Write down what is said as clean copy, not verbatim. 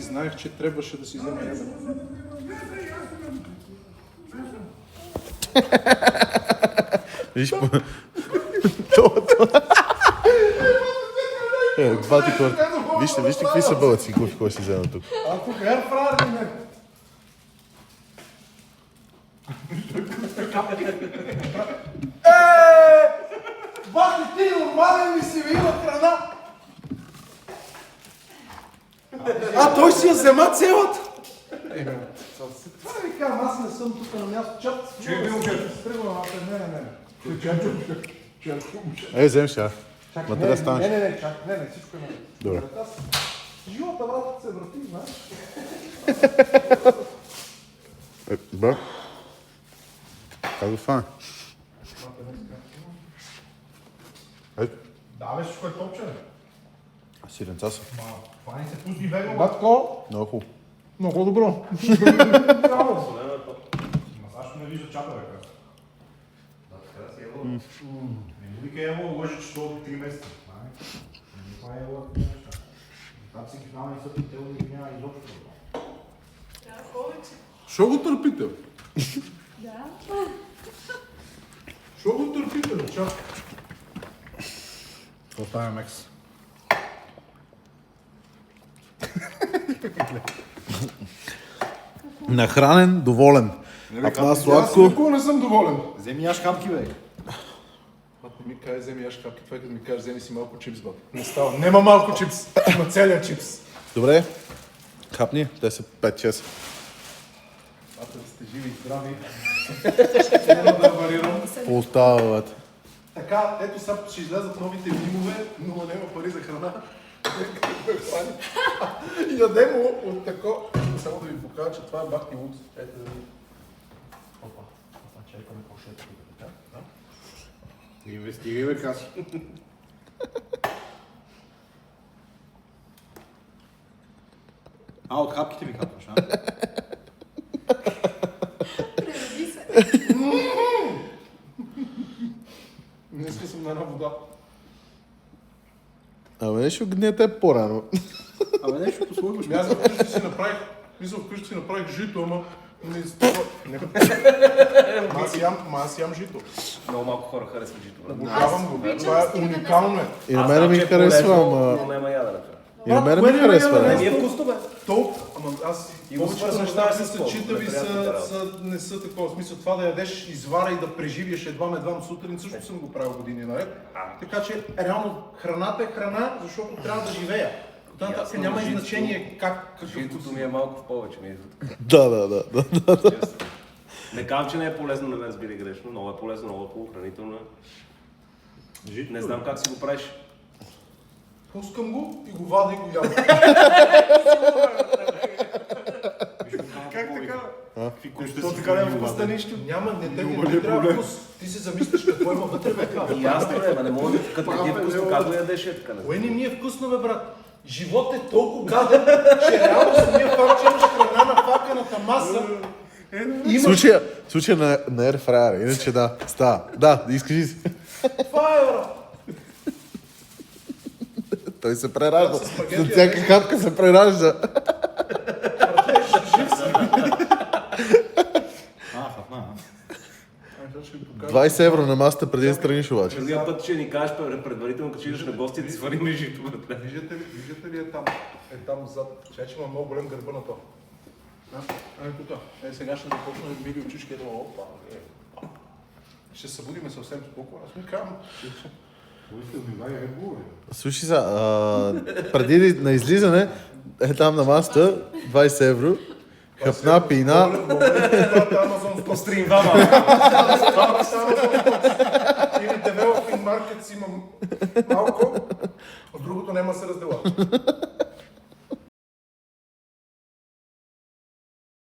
Знаех, че трябваше да си взема ябеда. Виж по... Бати корт. Вижте какви са бълъци, кой си взема тук. А тук ерфрайер ли не? Бати, ти нормален ли си, има храна? А той си я взема цялата. Това ви казвам, аз не съм тук на място. Чат, Чуй ми момчето. Стръгвам, Взем сега. Ма трябва да станеш. Не, чак, не, всичко е наред. Добре. Живота, брат, се върти, знаеш. Бра. Как го фане? Да, бе, всичко е топче. Сиренца са. Фани се пусти бего. Батко, Много хубаво. много добро. Защо не вижда чата, бе, къс? Да, така да си ево. Не вика ево, лъжи, че това от 3 месеца. Това е ево, такива неща. Там си ги знаме и са пител и няма изобщо. Що го търпите? Да. Що го търпите, бе, чак? Оставяме мекс. Нахранен, доволен. А това Аз сладко. никога не съм доволен. Вземи яш капки, бе. Бат, не ми каже, вземи яш капки, това е като ми каже, вземи си малко чипс, бат. Не става. Нема малко чипс, има целият чипс. Добре. Хапни, те са 5-6. Бата, да сте живи и здрави. Няма да варирам. Остава, бе. Така, ето сега ще излязат новите мимове, но няма пари за храна. И ядем от тако. Само да ви покажа, че това е бахти лукс. Ето да ви. Опа, чайкаме по-шето тук, така. Инвестирай, бе, каси. А, от хапките ми хапваш, а? Прероди се. Днеска съм на една вода. Абе, нещо гнете по-рано. Абе, нещо послужваш. Аз вкъщи си направих, вкъщи си направих жито, ама не става. Аз ям жито. Много малко хора харесват жито, брат. Обожавам го. Това е уникално е. И на мен ми харесва, но ама... няма ядене. И на мен ми Брат, харесва, кое Не да. ми е вкусно, бе. Толкова, ама аз И го повечето свързваш неща, с които пол, са читави, неприятната работа. не са такова. В смисъл това да ядеш извара и да преживиш едва сутрин, също съм го правил години наред. Така че реално храната е храна, защото трябва да живея. Оттам Ясно, няма житото- значение какъв Житото вкус ми е малко в повече. Ми е така. Да. Честно. Не казвам, че не е полезно, не ме разбери грешно. Много е полезно, много е хубаво, хранително е. Не знам как си го правиш. Пускам го и го вада и го ям. Как така? То така няма вкус на нищо. Няма, не трябва вкус. Ти се замисляш какво има вътре, бе. И аз не, не мога да като ти е вкусно, как го ядеш е така. Кое не ми е вкусно, бе, брат? Живот е толкова гаден, че реално самия факт, че имаш храна на факаната маса, Случая на Airfryer, иначе да, става. Да, изкажи си. това е, брат. Той се преражда. С спагети, След всяка хапка се преражда. Фатна. 20 евро на масата преди да страниш обаче. Другия път ще ни кажеш предварително, като идеш на гости, да си сварим жито. Виждате ли е там зад? Че има много голям гърба на това. Ами тук. Сега ще започна да мили очички. Опа. Ще се събудиме съвсем спокойно. Аз ми казвам. Слушай сега, преди на излизане, е там на масата, 20 евро, хапна, пина. Амазон Пострим вама. Или Developing Markets имам малко, от другото няма да се раздела.